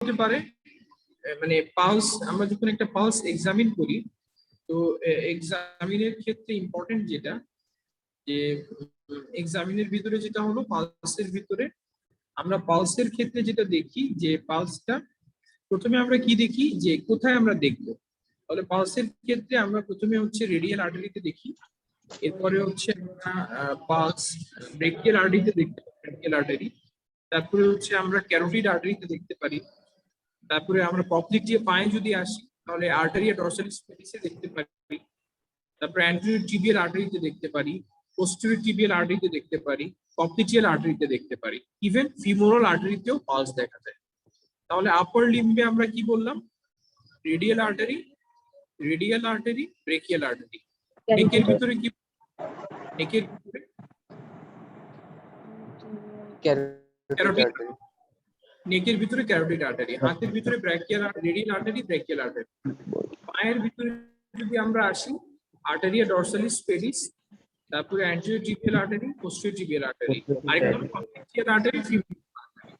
হতে পারে মানে পালস, আমরা যখন একটা পালস এক্সামিন করি, তো এক্সামিনের ক্ষেত্রে ইম্পর্টেন্ট যেটা, যে এক্সামিনের ভিতরে যেটা হলো পালসের ভিতরে আমরা পালসের ক্ষেত্রে যেটা দেখি যে পালসটা প্রথমে আমরা কি দেখি যে কোথায় আমরা দেখবো। তাহলে পালসের ক্ষেত্রে আমরা প্রথমে হচ্ছে রেডিয়াল আর্টারিতে দেখি, এরপরে হচ্ছে আমরা পালস ব্রেকিয়াল আর্টারিতে দেখতে পারি, ব্রেকিয়াল আর্টারি। তারপরে হচ্ছে আমরা ক্যারোটিড আর্টারিতে দেখতে পারি। তারপরে আমরা পপলিক পায়ে যদি আসি তাহলে আর্টারিয়া ডরসালিস পেডিসে দেখতে পারি। তারপরে অ্যান্টেরিয়র টিবিয়াল আর্টারিতে দেখতে পারি, পোস্টেরিয়র টিবিয়াল আর্টারিতে দেখতে পারি, পপলিচিয়াল আর্টারিতে দেখতে পারি, ইভেন ফিমোরাল আর্টারিতেও পালস দেখা যায়। তাহলে আপার লিম্বে আমরা কি বললাম? Radial artery, brachial artery. নেকের ভিতরে কি? নেকের ভিতরে ক্যারোটিড, নেকের ভিতরে ক্যারোটিড আর্টারি, হাতের ভিতরে রেডিয়াল আর্টারি, ব্রেকিয়াল আর্টারি। পায়ের ভিতরে যদি আমরা আসি আর্টারিয়া ডরসালিস পেডিস, তারপরে anterior tibial artery, posterior tibial artery, আরেকটা popliteal artery, femoral artery.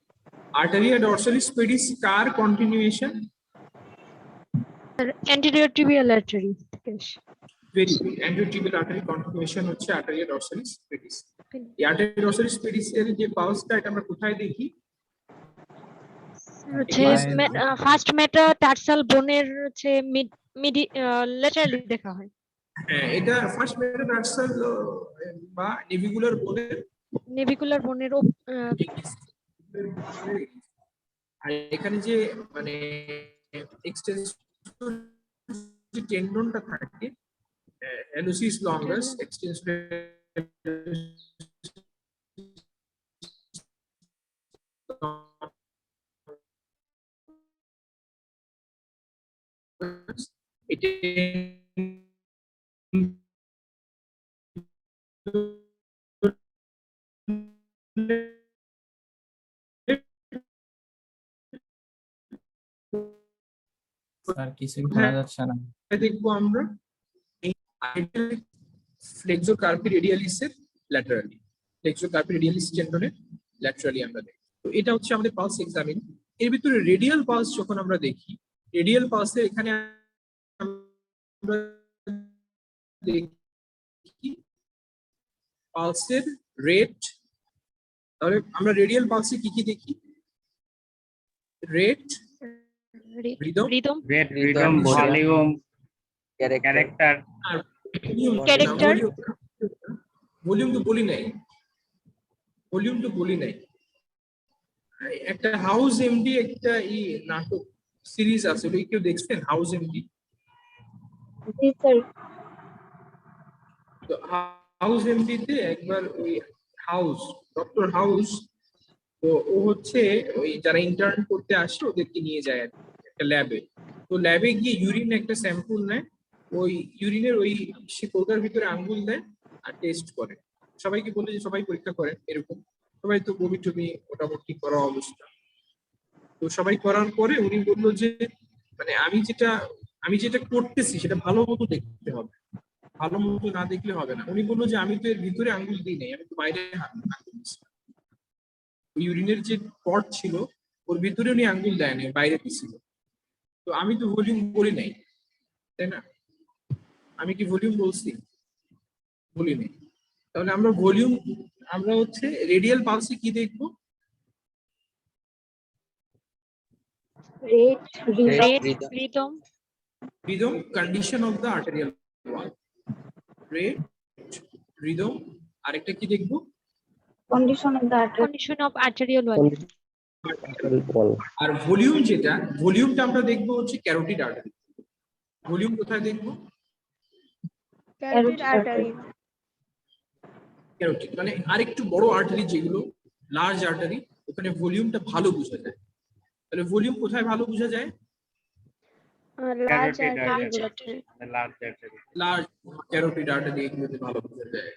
Arteria dorsalis pedis কার continuation? anterior tibial artery very good, anterior tibial artery continuation হচ্ছে আর্টারিয়া ডরসালিস পেডিস। এই আর্টারিয়া ডরসালিস পেডিস এর যে পালসটা, এটা আমরা কোথায় দেখি? হচ্ছে ফার্স্ট মেটাটার্সাল বোনের হচ্ছে ল্যাটারালি দেখা হয়। হ্যাঁ, এটা ফার্স্ট মেটাটার্সাল বা নেভিকুলার বোনের আর এখানে যে মানে এক্সটেনসর যে টেন্ডনটা থাকে, হ্যালোসিস লঙ্গাস এক্সটেনসর, এটা স্যার কিছু শোনা যাচ্ছে না। দেখবো আমরা ফ্লেক্সো কার্পি রেডিয়ালিসের ল্যাটারালি, ফ্লেক্সো কার্পি রেডিয়ালিস টেন্ডনের ল্যাটারালি আমরা দেখি। তো এটা হচ্ছে আমাদের পালস এক্সামিন। এর ভিতরে রেডিয়াল পালস যখন আমরা দেখি, রেডিয়াল পালসে এখানে আমরা দেখি পালসের রেট। তাহলে আমরা রেডিয়াল পালসে কি কি দেখি? রেট, রিদম, ভলিউম, ক্যারেক্টার আর ক্যারেক্টার। ভলিউম তো বলি নাই। একটা হাউস এমডি একটা নাটক সিরিজ আছে, ওই কেউ দেখছেন? House MD. তো হাউস এমডি তে একবার ওই ডক্টর হাউস, তো ও হচ্ছে ওই যারা ইন্টার্ন করতে আসে ওদেরকে নিয়ে যায় একটা ল্যাবে। তো ল্যাবে গিয়ে ইউরিন একটা স্যাম্পল নেয়, ওই ইউরিনের ওই শিকলটার ভিতরে আঙ্গুল দেয় আর টেস্ট করে। সবাইকে বলে যে সবাই পরীক্ষা করেন এরকম, সবাই তো বমি টমি মোটামুটি করা অবস্থা। তো সবাই করার পরে উনি বললো যে মানে আমি যেটা করতেছি সেটা ভালো মতো দেখতে হবে, ভালো মতো না দেখলে হবে না। উনি বললো যে আমি তো এর ভিতরে আঙ্গুল দিই নাই, আমি তো বাইরে আঙ্গুল দিচ্ছি। ইউরিনের যে পট ছিল ওর ভিতরে উনি আঙ্গুল দেয়নি, বাইরে দিছিল। তো আমি তো ভলিউম বলি নাই, তাই না? আমি কি ভলিউম বলছি? বলি নাই। তাহলে আমরা হচ্ছে রেডিয়াল পালসে কি দেখবো? Rhythm, condition of the arterial wall. Rate, rhythm, আরেকটা কি দেখবো? কন্ডিশন অফ আর্টেরিয়াল ওয়াল। আর ভলিউমটা আমরা দেখবো হচ্ছে ক্যারোটিড আর্টারি। ভলিউম কোথায় দেখবো? Carotid artery. ক্যারোটিড মানে আরেকটু বড় আর্টারি, যেগুলো লার্জ আর্টারি, ওখানে ভলিউমটা ভালো বোঝা যায়। তাহলে ভলিউম কোথায় ভালো বোঝা যায়? লার্জ ক্যারোটিড আর্টারি এগুলোতে ভালো বোঝা যায়।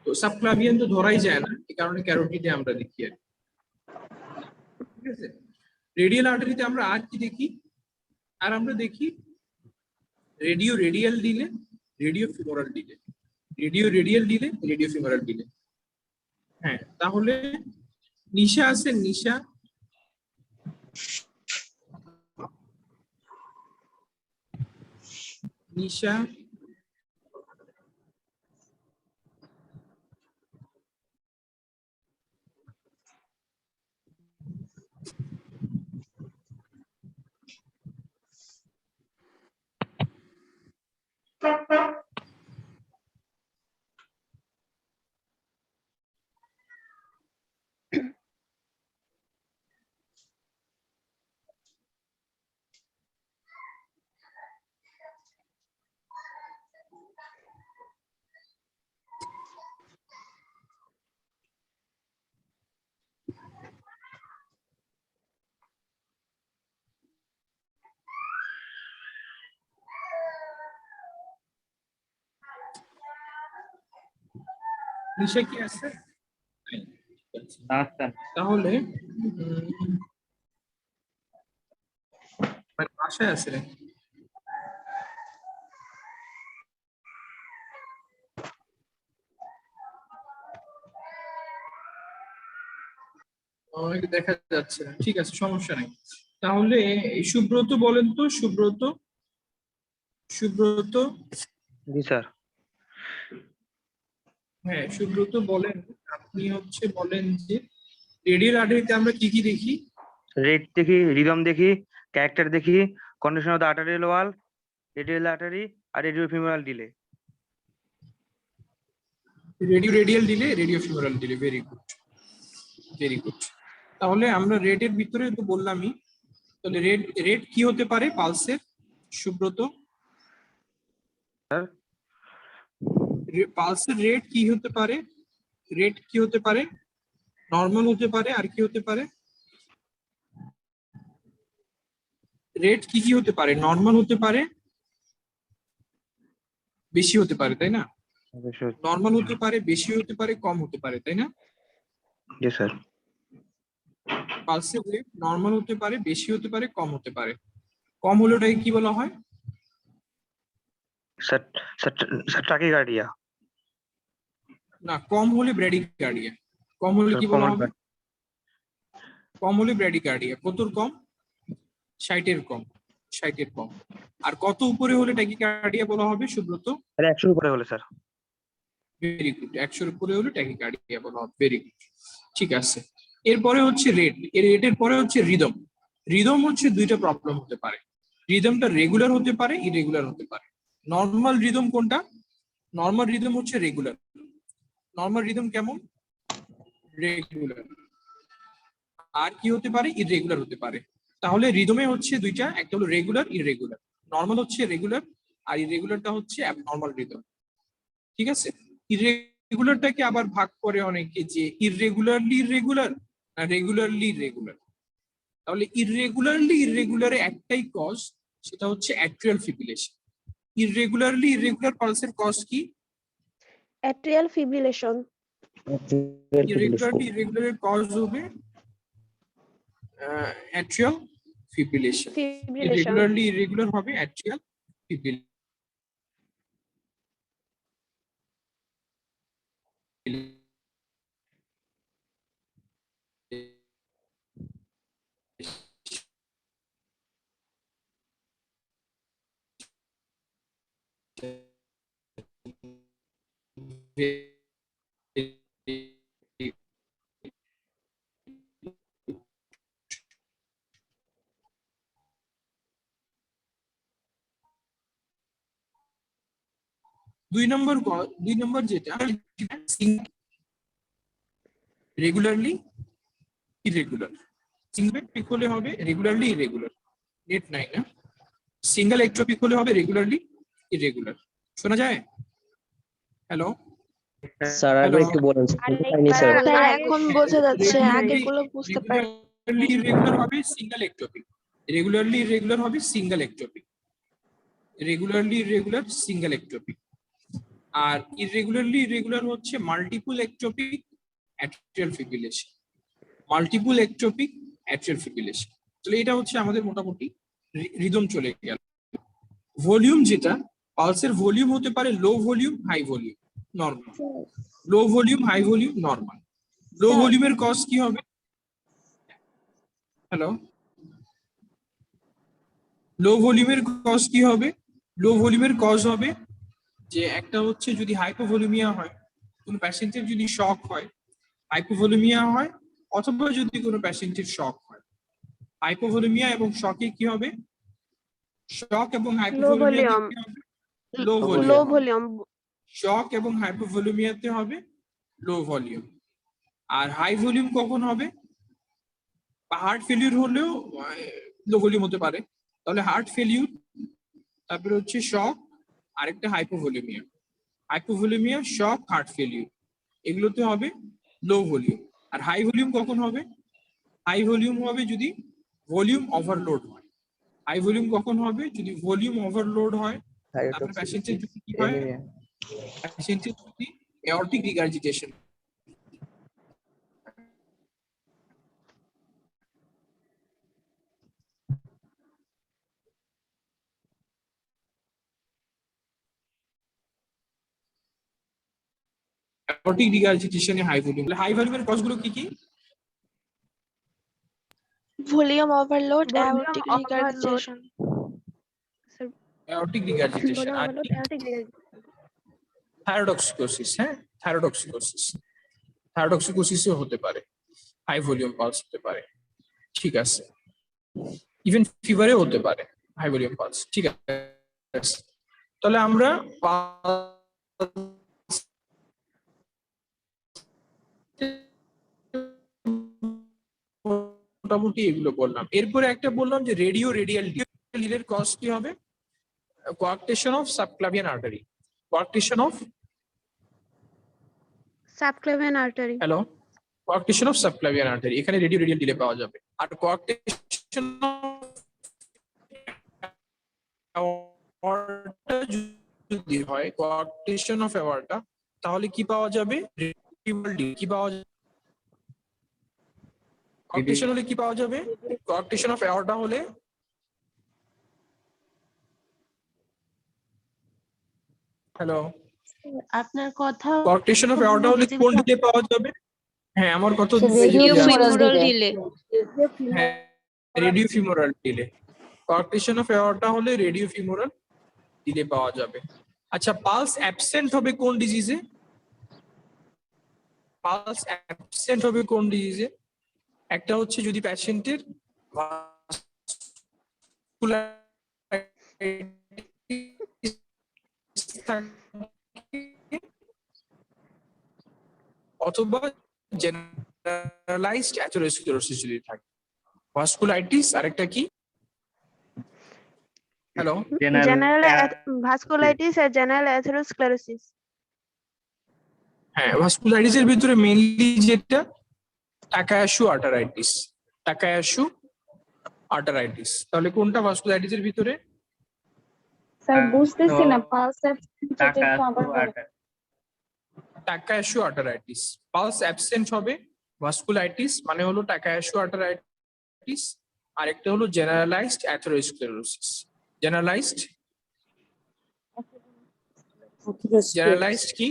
তো সাবক্লাভিয়ান তো ধরাই যায় না, এই কারণে ক্যারোটিডে আমরা দেখি আর ঠিক আছে। রেডিয়াল আর্টারিতে আমরা আর কি দেখি? আর আমরা দেখি radial delay, radio femoral delay. হ্যাঁ, তাহলে নিশা আছে, নিশা নিশা, নিশা কি আছে? তাহলে মানে বাসায় আছে নাকি? আমাকে দেখা যাচ্ছে না, ঠিক আছে, সমস্যা নাই। তাহলে এই সুব্রত বলেন তো, সুব্রত, সুব্রত, জি স্যার। হ্যাঁ সুব্রত বলেন, আপনি হচ্ছে বলেন যে রেডিয়াল আর্টারিতে আমরা কি কি দেখি? রেড দেখি, রিদম দেখি, ক্যারেক্টার দেখি, condition of the arterial wall, radial artery আর radio femoral delay. Radial delay, radio femoral delay, very good, very good. তাহলে আমরা রেটের ভিতরে তো বললামই, তাহলে রেট কি হতে পারে পালসের, সুব্রত? স্যার পালসের রেট কি হতে পারে? রেট কি হতে পারে? নর্মাল হতে পারে, আর কি হতে পারে? রেট কি কি হতে পারে? নর্মাল হতে পারে, বেশি হতে পারে, তাই না? নর্মাল হতে পারে, বেশি হতে পারে, কম হতে পারে, তাই না? জি স্যার। পালসের রেট নর্মাল হতে পারে, বেশি হতে পারে, কম হতে পারে। কম হলে ওটাকে কি বলা হয়? Sir sir tachycardia. না, কম হলে ব্র্যাডিকার্ডিয়া। কম হলে কি বলা হবে? কম হলে ব্র্যাডিকার্ডিয়া। কতর কম? 60-এর কম, 60-এর কম। আর কত উপরে হলে ট্যাকিকার্ডিয়া বলা হবে সুব্রত? 100 উপরে হলে স্যার। ভেরি গুড, 100-এর উপরে হলে ট্যাকিকার্ডিয়া বলা হবে, ভেরি গুড, ঠিক আছে। এরপরে হচ্ছে রেট, এর রেটের পরে হচ্ছে রিদম। রিদম হচ্ছে দুইটা প্রবলেম হতে পারে, রিদমটা রেগুলার হতে পারে, ইরেগুলার হতে পারে। নর্মাল রিদম কোনটা? নর্মাল রিদম হচ্ছে রেগুলার। নর্মাল রিদম কেমন? রেগুলার। আর কি হতে পারে? ইরেগুলার হতে পারে। তাহলে রিদমে হচ্ছে দুইটা, একটা হলো রেগুলার, ইরেগুলার। নর্মাল হচ্ছে রেগুলার, আর ইরেগুলারটা হচ্ছে অ্যাবনর্মাল রিদম, ঠিক আছে? ইরেগুলারটাকে আবার ভাগ করে অনেকে যে ইররেগুলারলি ইররেগুলার না রেগুলারলি রেগুলার। তাহলে ইররেগুলারলি ইররেগুলারে একটাই কজ, সেটা হচ্ছে অ্যাট্রিয়াল ফিব্রিলেশন। ইররেগুলারলি ইররেগুলার পালসের কজ কি? Atrial fibrillation. ইররেগুলারলি ইররেগুলারের কজ হবে অ্যাট্রিয়াল ফিব্রিলেশন। ইররেগুলারলি ইররেগুলার হবে অ্যাট্রিয়াল ফিব্রিলেশন। দুই নম্বর যেটা রেগুলারলি ইরেগুলার। সিঙ্গেল হলে হবে রেগুলারলি ইরেগুলার, নেট নাই না। সিঙ্গেল একট্রপিক হলে হবে রেগুলারলি ইরেগুলার। শোনা যায়? হ্যালো স্যার আরেকবার একটু বলেন স্যার। স্যার এখন বোঝা যাচ্ছে, আগেগুলো বুঝতে পারি। রেগুলারলি ইরেগুলার হবে সিঙ্গেল একট্রপিক, রেগুলারলি ইরেগুলার হবে single ectopic, regularly irregular single ectopic. আর ইররেগুলারলি ইরেগুলার হচ্ছে multiple ectopic atrial fibrillation, multiple ectopic atrial fibrillation. তাহলে এটা হচ্ছে আমাদের মোটামুটি রিদম চলে গেল। ভলিউম যেটা, পালসের ভলিউম হতে পারে low volume, high volume, normal. Low volume, high volume, normal. Low ভলিউমের কজ কি হবে? হ্যালো লো ভলিউমের কজ কি হবে? লো ভলিউমের কজ হবে যে একটা হচ্ছে যদি হাইপোভলিউমিয়া হয়, কোন প্যাশেন্টের যদি শক হয়, হাইপোভলিউমিয়া হয়, অথবা যদি কোনো প্যাশেন্টের শক হয়। হাইপোভলিউমিয়া এবং শকে কি হবে? শক এবং হাইপোভলিউমিয়াতে ভলিউম কি হবে? লো লো ভলিউম। ভলিউম শক এবং হাইপোভলিউমিয়াতে হবে লো ভলিউম। আর হাই ভলিউম কখন হবে? হার্ট ফেলিউর হলেও লো ভলিউম হতে পারে। তাহলে হার্ট ফেলিউর, তারপরে হচ্ছে শক, আরেকটা হাইপোভলিউমিয়া। হাইপোভলিউমিয়া, শক, হার্ট ফেলিউর, এগুলোতে হবে লো ভলিউম। আর হাই ভলিউম কখন হবে? হাই ভলিউম হবে যদি ভলিউম ওভারলোড হয়। হাই ভলিউম কখন হবে? যদি ভলিউম ওভারলোড হয়। তারপরে প্যাশেন্টের যদি কি হয়? প্যাশেন্টের যদি এঅর্টিক রিগার্জিটেশন। এঅর্টিক রিগার্জিটেশনে হাই ভলিউম। হাই ভলিউমের কজগুলো কি কি? Volume overload, Volume aortic overload. Regurgitation. Aortic regurgitation আর থাইরোডক্সিকোসিস। হ্যাঁ, থাইরোডক্সিকোসিস। থাইরোডক্সিকোসিসও হতে পারে, হাই ভলিউম পালস হতে পারে। ঠিক আছে, ইভেন ফিভারেও হতে পারে হাই ভলিউম পালস। ঠিক আছে, তাহলে আমরা মোটামুটি এগুলো বললাম। এরপরে একটা বললাম যে রেডিও রেডিয়াল ডিলের কজ কি হবে? Coarctation of subclavian artery. Coarctation of, subclavian artery. Hello, coarctation of subclavian artery, এখানে রেডিও রেডিয়াল ডিলে পাওয়া যাবে। আর কোয়ার্কটেশন যদি হয়, কোয়ার্কটেশন অফ অ্যাওয়ার্টা, তাহলে কি পাওয়া যাবে? কি পাওয়া যাবে? কোয়ার্কটেশন হলে কি পাওয়া যাবে? কোয়ার্কটেশন অফ অ্যাওয়ার্টা হলে, হ্যালো, আপনার কথা কোয়ার্কটেশন অফ অ্যাওয়ার্টা হলে কোন ডিলে পাওয়া যাবে? হ্যাঁ, আমার কথা Femoral delay. হ্যাঁ, radio femoral delay. Coarctation of aorta হলে রেডিও ফিমোরাল ডিলে পাওয়া যাবে। আচ্ছা, পালস অ্যাবসেন্ট হবে কোন ডিজিজে? পালস অ্যাবসেন্ট হবে কোন ডিজিজে? একটা হচ্ছে যদি প্যাশেন্টের অথবা জেনারেলাইজড অ্যাথেরোস্ক্লেরোসিস যদি থাকে। ভাস্কুলাইটিস আরেকটা কি? হ্যালো, জেনারেল ভাস্কুলাইটিস আর জেনারেল অ্যাথেরোস্ক্লেরোসিস। হ্যাঁ, ভাস্কুলাইটিসের ভিতরে মেইনলি যেটা টাকায়াশু আর্টারাইটিস। টাকায়াশু আর্টারাইটিস, তাহলে কোনটা ভাস্কুলাইটিসের ভিতরে? স্যার বুঝতেছি না, পালস টাকায়াশু আর্টারাইটিস। পালস অ্যাবসেন্ট হবে ভাস্কুলাইটিস, মানে হলো টাকায়াশু আর্টারাইটিস। আরেকটা হলো জেনারেলাইজড অ্যাথেরোস্ক্লেরোসিস। জেনারেলাইজড কি?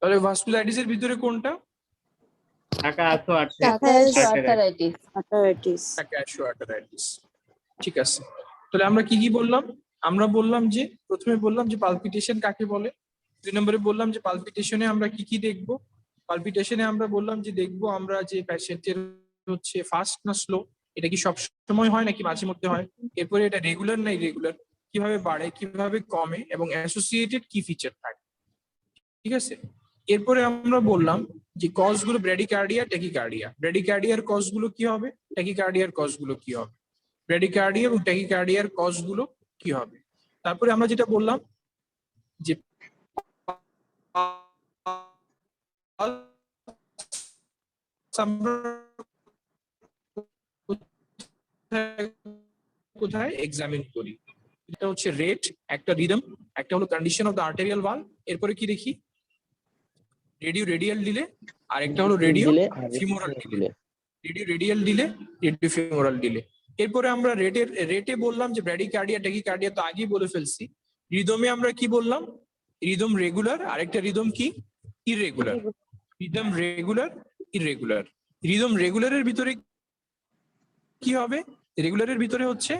তাহলে ভাস্কুলাইটিসের ভিতরে কোনটা? টাকায়াশু আর্টারাইটিস। ঠিক আছে, তাহলে আমরা কি কি বললাম? আমরা বললাম যে, প্রথমে বললাম যে পালপিটেশন কাকে বলে। 2 নম্বরে বললাম যে পালপিটেশনে আমরা কি কি দেখবো। পালপিটেশনে আমরা বললাম যে দেখবো আমরা যে প্যাশেন্টের হচ্ছে ফাস্ট না স্লো, এটা কি সব সময় হয় নাকি মাঝে মধ্যে হয়। এরপরে এটা রেগুলার না ইরেগুলার, কিভাবে বাড়ে কিভাবে কমে, এবং অ্যাসোসিয়েটেড কি ফিচার থাকে। ঠিক আছে, এরপরে আমরা বললাম যে কজগুলো ব্র্যাডিকার্ডিয়া, ট্যাকিকার্ডিয়া। ব্র্যাডিকার্ডিয়ার কজগুলো কি হবে, ট্যাকিকার্ডিয়ার কজগুলো কি হবে। ব্র্যাডিকার্ডিয়া এবং ট্যাকিকার্ডিয়ার কজগুলো কি হবে। তারপরে আমরা যেটা বললাম যে কোথায় এক্সামিন করি, এটা হচ্ছে রেট, একটা রিদম, একটা হলো condition of the arterial valve. এরপরে কি দেখি? রেডিও রেডিয়াল ডিলে, আর একটা হলো radio femoral delay. Radio radial delay, radio femoral delay. এরপরে আমরা রেটে বললাম যে ব্র্যাডিকার্ডিয়া, ট্যাকিকার্ডিয়া তো আগেই বলে ফেলছি। রিদমে আমরা কি বললাম? রিদম রেগুলার, আরেকটা রিদম কি? Irregular. Rhythm regular, irregular. Rhythm রেগুলারের ভিতরে কি হবে, রেগুলারের ভিতরে হচ্ছে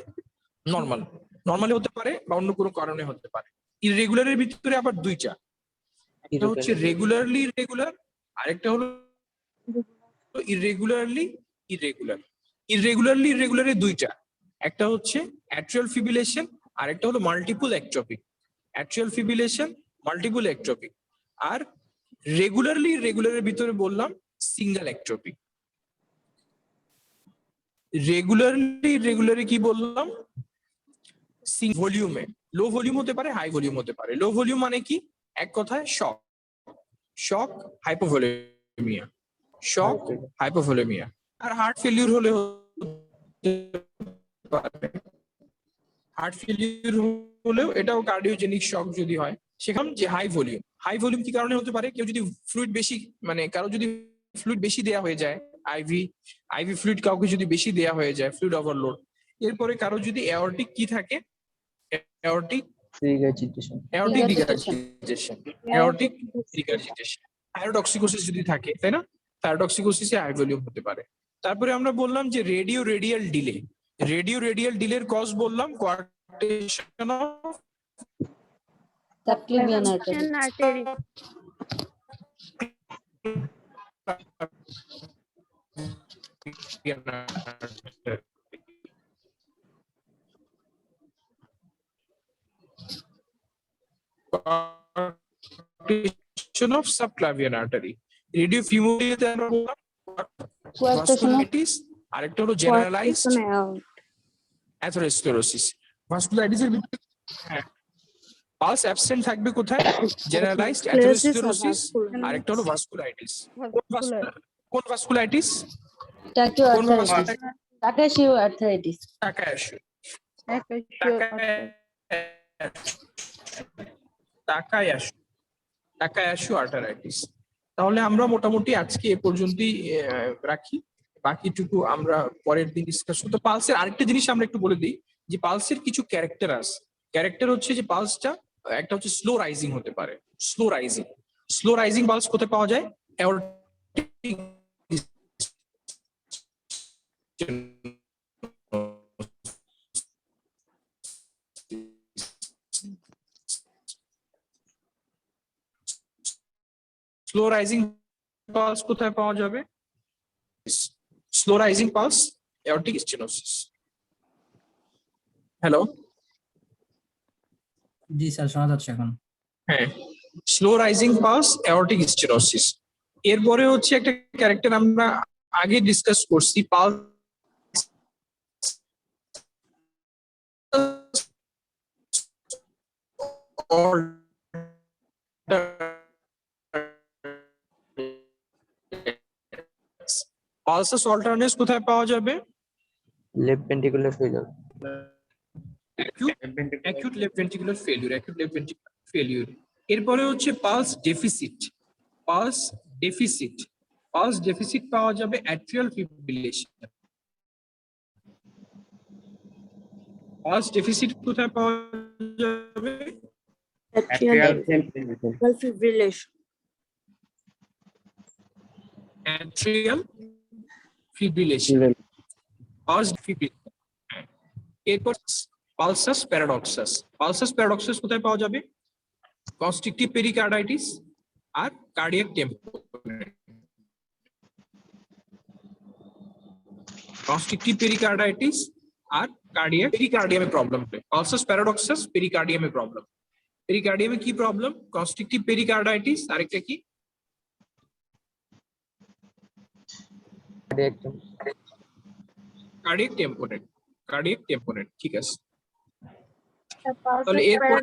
নর্মাল, নর্মালি হতে পারে বা অন্য কোনো কারণে হতে পারে। ইররেগুলারের ভিতরে আবার দুইটা, একটা হচ্ছে রেগুলারলি ইররেগুলার, আরেকটা হলো ইররেগুলারলি ইররেগুলার। ইররেগুলারলি ইররেগুলারের দুইটা, একটা হচ্ছে অ্যাট্রিয়াল ফিব্রিলেশন, আরেকটা হলো multiple ectopy. Atrial fibrillation, multiple ectopy. আর রেগুলারলি ইররেগুলারের ভিতরে বললাম সিঙ্গেল একট্রপি। রেগুলারলি ইররেগুলারে কি বললাম, ভলিউমে, লো ভলিউম হতে পারে, হাই ভলিউম হতে পারে। লো ভলিউম মানে কি, এক কথায় শক, শক হাইপোভলিউমিয়া, শক হাইপোভলিউমিয়া। আর হার্ট ফেলিউর হলে হার্ট ফেলিউর হলেও এটাও কার্ডিওজেনিক শক যদি হয়, সেখানে যে হাই ভলিউম। হাই ভলিউম কি কারণে হতে পারে, কেউ যদি ফ্লুইড বেশি, মানে কারো যদি ফ্লুইড বেশি দেয়া হয়ে যায়, আইভি ফ্লুইড কাউকে যদি বেশি দেয়া হয়ে যায়, ফ্লুইড ওভারলোড। এরপরে কারো যদি এঅর্টিক কি থাকে, এঅর্টিক regurgitation. থাইরোটক্সিকোসিস যদি থাকে, তাই না, থাইরোটক্সিকোসিসে হাই ভলিউম হতে পারে। তারপরে আমরা বললাম যে radio radial delay, radio radial ডিলের কজ বললাম coarctation of Subclavian artery. artery. of subclavian artery. Radio femoral আমরা বললাম vasculitis, আরেকটা হলো generalized atherosclerosis। ভাস্কুলাইটিস এর ভিতরে পালস অ্যাবসেন্ট থাকবে কোথায়, generalized atherosclerosis, আরেকটা হলো ভাস্কুলাইটিস। কোন ভাস্কুলাইটিস, কোন ভাস্কুলাইটিস, Takashio arthritis. টাকায়াশু, টাকায়াশু আর্টারাইটিস। তাহলে আমরা মোটামুটি আজকে এ পর্যন্তই রাখি, বাকিটুকু আমরা পরের দিন ডিসকাস করব। তো পালসের আরেকটা জিনিস আমরা একটু বলে দিই, যে পালসের কিছু ক্যারেক্টার আছে। ক্যারেক্টার হচ্ছে যে পালসটা একটা হচ্ছে স্লো রাইজিং হতে পারে, slow rising. Slow rising pulse কোথায় পাওয়া যায়, aortic স্লো রাইজিং পালস কোথায় পাওয়া যাবে, slow rising pulse aortic stenosis। Hello, জি স্যার শোনা যাচ্ছে এখন। হ্যাঁ, slow rising pulse aortic stenosis। এরপরে হচ্ছে একটা ক্যারেক্টার আমরা আগে ডিসকাস করছি, পালস পালসাস অল্টারনেটস কোথায় পাওয়া যাবে, Left ventricular failure. acute left ventricular failure, acute left ventricular failure। এরপরে হচ্ছে pulse deficit, pulse deficit, pulse deficit পাওয়া যাবে atrial fibrillation। পালস ডেফিসিট কোথায় পাওয়া যাবে, Atrial Fibrillation. atrial fibrillation, pulse fibrillation। এরপর পালসাস প্যারাডক্সাস, পালসাস প্যারাডক্সাস কোথায় পাওয়া যাবে, কনস্ট্রিকটিভ পেরিকার্ডাইটিস আর কার্ডিয়াক টেম্পোনেট। কনস্ট্রিকটিভ পেরিকার্ডাইটিস আর পেরিকার্ডিয়ামে প্রবলেম হয়। পালসাস প্যারাডক্সাস পেরিকার্ডিয়ামে প্রবলেম। পেরিকার্ডিয়ামে কি প্রবলেম, কনস্ট্রিকটিভ পেরিকার্ডাইটিস, আরেকটা কি, কার্ডিয়াক টেম্পোনেট, কার্ডিয়াক টেম্পোনেট। ঠিক আছে, তাহলে এরপর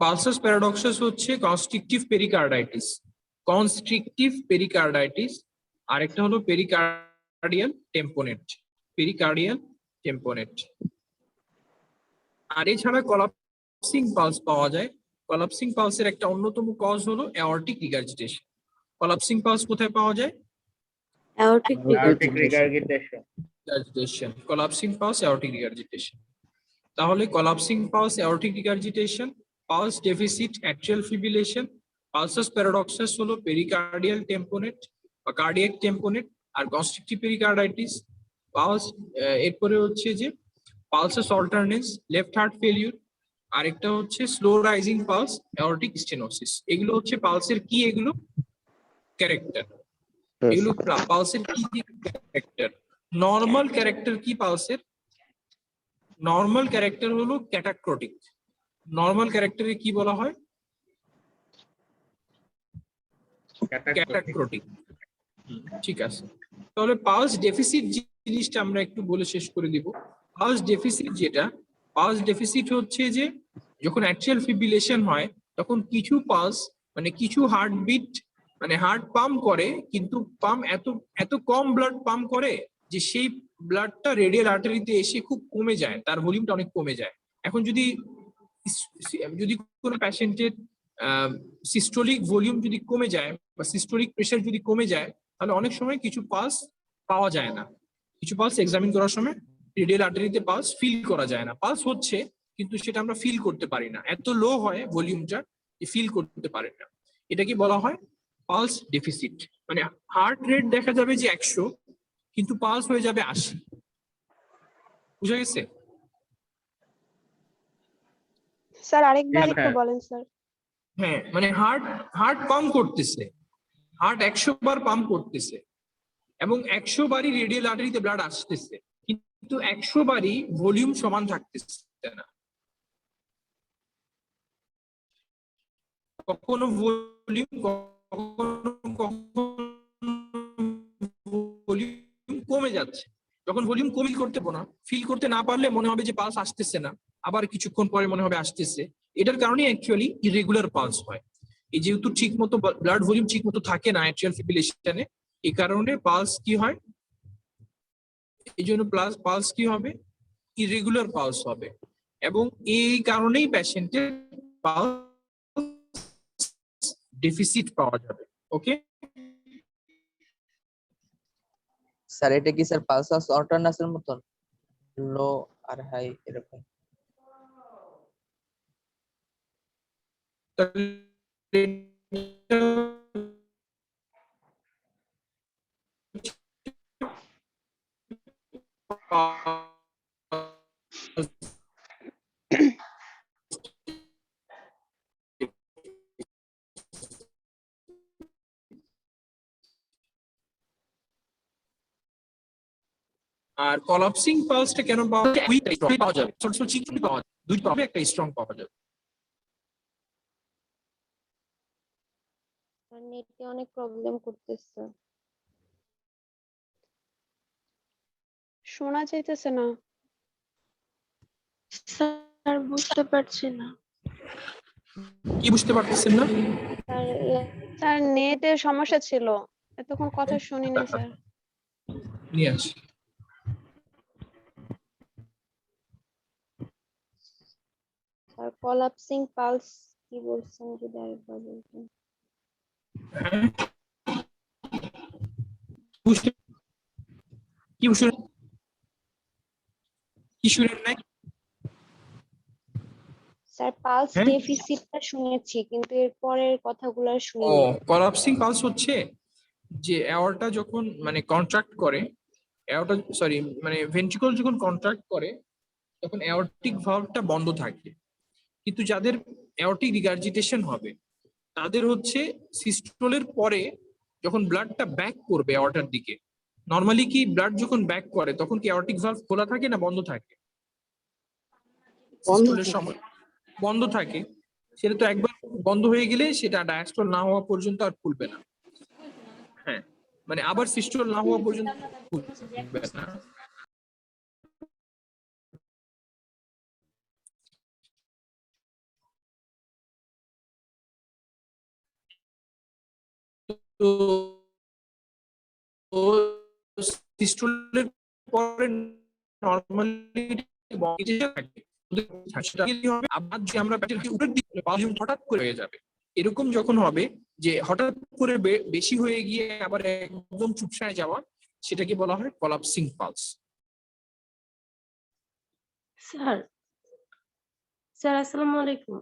পালসাস প্যারাডক্সাস হচ্ছে কনস্ট্রিকটিভ পেরিকার্ডাইটিস, কনস্ট্রিকটিভ পেরিকার্ডাইটিস, আরেকটা হলো পেরিকার্ডিয়াল টেম্পোনেট, পেরিকার্ডিয়াল টেম্পোনেট। আর এছাড়া কলাপসিং পালস পাওয়া যায়। কলাপসিং পালসের একটা অন্যতম কজ হলো অ্যাওর্টিক রিগার্জিটেশন। কলাপসিং পালস কোথায় পাওয়া যায়, Aortic regurgitation, collapsing pulse aortic regurgitation। তাহলে collapsing pulse aortic regurgitation, pulse deficit atrial fibrillation, pulsus paradoxus হলো pericardial tamponade বা cardiac tamponade, আর কনস্ট্রিকটিভ পেরিকার্ডাইটিস, পালস, এরপরে হচ্ছে যে পালসাস অল্টারনেন্স, লেফট হার্ট ফেলিউর, আরেকটা হচ্ছে slow rising pulse, aortic stenosis. এগুলো হচ্ছে পালসের কি, এগুলো ক্যারেক্টার, এগুলো পালসের কি কি ক্যারেক্টার। নর্মাল ক্যারেক্টার কি পালসের? নর্মাল ক্যারেক্টার হলো ক্যাটাক্রোটিক। নর্মাল ক্যারেক্টারে কি বলা হয়? ক্যাটাক্রোটিক। ঠিক আছে, তাহলে পালস ডেফিসিট জিনিসটা আমরা একটু বলে শেষ করে দিব। পালস ডেফিসিট যেটা, পালস ডেফিসিট হচ্ছে যে যখন অ্যাট্রিয়াল ফিব্রিলেশন হয় তখন কিছু পালস মানে কিছু হার্টবিট মানে হার্ট পাম্প করে, কিন্তু পাম্প এত এত কম ব্লাড পাম্প করে যে সেই ব্লাডটা রেডিয়াল আর্টারিতে এসে খুব কমে যায়, তার ভলিউমটা অনেক কমে যায়। এখন যদি যদি কোনো প্যাশেন্টের সিস্টোলিক ভলিউম যদি কমে যায় বা সিস্টোলিক প্রেশার যদি কমে যায়, তাহলে অনেক সময় কিছু পালস পাওয়া যায় না। কিছু পালস এক্সামিন করার সময় রেডিয়াল আর্টারিতে পালস ফিল করা যায় না, পালস হচ্ছে কিন্তু সেটা আমরা ফিল করতে পারি না, এত লো হয় ভলিউমটা যে ফিল করতে পারে না। এটাকে বলা হয় পালস ডেফিসিট। মানে হার্ট রেট দেখা যাবে যে 100 কিন্তু পালস হয়ে যাবে 80। বুঝা গেছে? স্যার আরেকবার একটু বলেন স্যার। হ্যাঁ, মানে হার্ট পাম্প করতেছে, হার্ট 100 বার পাম্প করতেছে এবং 100 বারই রেডিয়াল আর্টারিতে ব্লাড আসতেছে, কিন্তু 100 বারই ভলিউম সমান থাকতেছে না। কখনো ভলিউম ভলিউম কমে যাচ্ছে। যখন ভলিউম কম করতে না ফিল করতে না পারলে মনে হবে যে পালস আসতেছে না, আবার কিছুক্ষণ পরে মনে হবে আসতেছে। এটার কারণে অ্যাকচুয়ালি ইরেগুলার পালস হয়। এই যেহেতু ঠিক মতো ব্লাড ভলিউম ঠিক মতো থাকে না অ্যাট্রিয়াল ফিব্রিলেশনে, এই কারণে পালস কি হয়, এই জন্য পালস কি হবে, ইরেগুলার পালস হবে। এবং এই কারণেই পেশেন্টের পালস ডেফিসিট পাওয়া যাবে। ওকে স্যার এটা কি স্যার পালসাস অল্টারনেসের মতন, লো আর হাই এরকম? আর কলাপসিং পালসটা কেন পাওয়া যায়? পাওয়া যাবে, ছোট ছোট চিকন পাওয়া যায়, দুইটা পাবে, একটা স্ট্রং পাওয়া যাবে। নেটে অনেক প্রবলেম করতেছে। শোনা যাইতেছে না স্যার বুঝতে পারছি না। কি বুঝতে পারতেছেন না? স্যার স্যার নেটের সমস্যা ছিল, এতক্ষণ কথা শুনি নাই স্যার। নিয়ে আসি। স্যার কলাপসিং পালস কি বলছেন যদি আরেকবার বলতেন। হ্যাঁ, বুঝতে- কি শুনেন, কি শুনেন নাই? স্যার পালস হ্যাঁ? ডেফিসিটটা শুনেছি কিন্তু এর পরের কথাগুলো আর ও, শুনিনি। কলাপসিং পালস হচ্ছে যে এয়ারটা যখন মানে কন্ট্রাক্ট করে, এয়ারটা সরি মানে ভেন্ট্রিকল যখন কন্ট্রাক্ট করে তখন এয়ারটিক ভালভটা বন্ধ থাকে, কিন্তু যাদের এয়ারটিক রিগার্জিটেশন হবে তাদের হচ্ছে সিস্টোলের পরে যখন ব্লাডটা ব্যাক করবে এয়ারটার দিকে, নরমালি কি ব্লাড যখন ব্যাক করে তখন কি এয়ারটিক ভালভ খোলা থাকে না বন্ধ থাকে? সিস্টোলের সময় বন্ধ থাকে। সেটা তো একবার বন্ধ হয়ে গেলে সেটা ডায়াস্টল না হওয়া পর্যন্ত আর খুলবে না। হ্যাঁ, মানে আবার সিস্টোল না হওয়া পর্যন্ত খুলবে না। তো সিস্টোলের পরে নরমালি থাকে, সেটা কি হবে, আবার যে আমরা পেটের উপরের দিকে ভলিউম হঠাৎ করে হয়ে যাবে। এরকম যখন হবে যে হঠাৎ করে বেশি হয়ে গিয়ে আবার একদম চুপসায় যাওয়া, সেটাকে বলা হয় কলাপসিং পালস। স্যার স্যার আসসালামু আলাইকুম।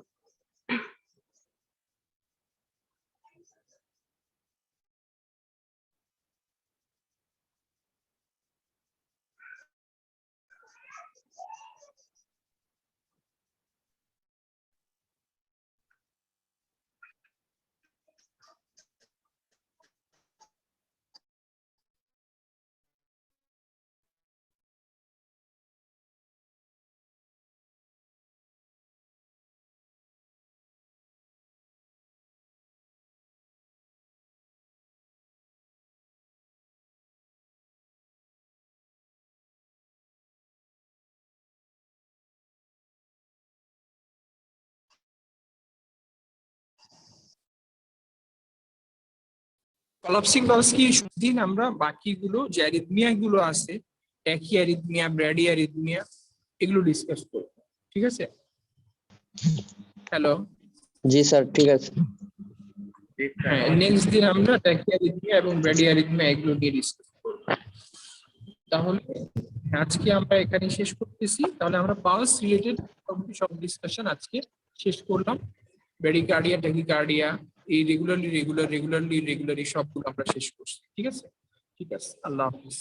কলাপসিং পালস কি দিন আমরা বাকিগুলো যে অ্যারিথমিয়া গুলো আছে, ট্যাকি অ্যারিথমিয়া, ব্র্যাডি অ্যারিথমিয়া, এগুলো ডিসকাস করব। ঠিক আছে? হ্যালো, জি স্যার, ঠিক আছে। হ্যাঁ, নেক্সট দিন আমরা ট্যাকি অ্যারিথমিয়া এবং ব্র্যাডি অ্যারিথমিয়া এগুলো নিয়ে ডিসকাস করব। তাহলে আজকে আমরা এখানে শেষ করতেছি। তাহলে আমরা পালস রিলেটেড সব ডিসকাশন আজকে শেষ করলাম। ব্র্যাডিকার্ডিয়া, ট্যাকিকার্ডিয়া, এই রেগুলারলি সবগুলো আমরা শেষ করছি। ঠিক আছে? ঠিক আছে, আল্লাহ হাফিজ।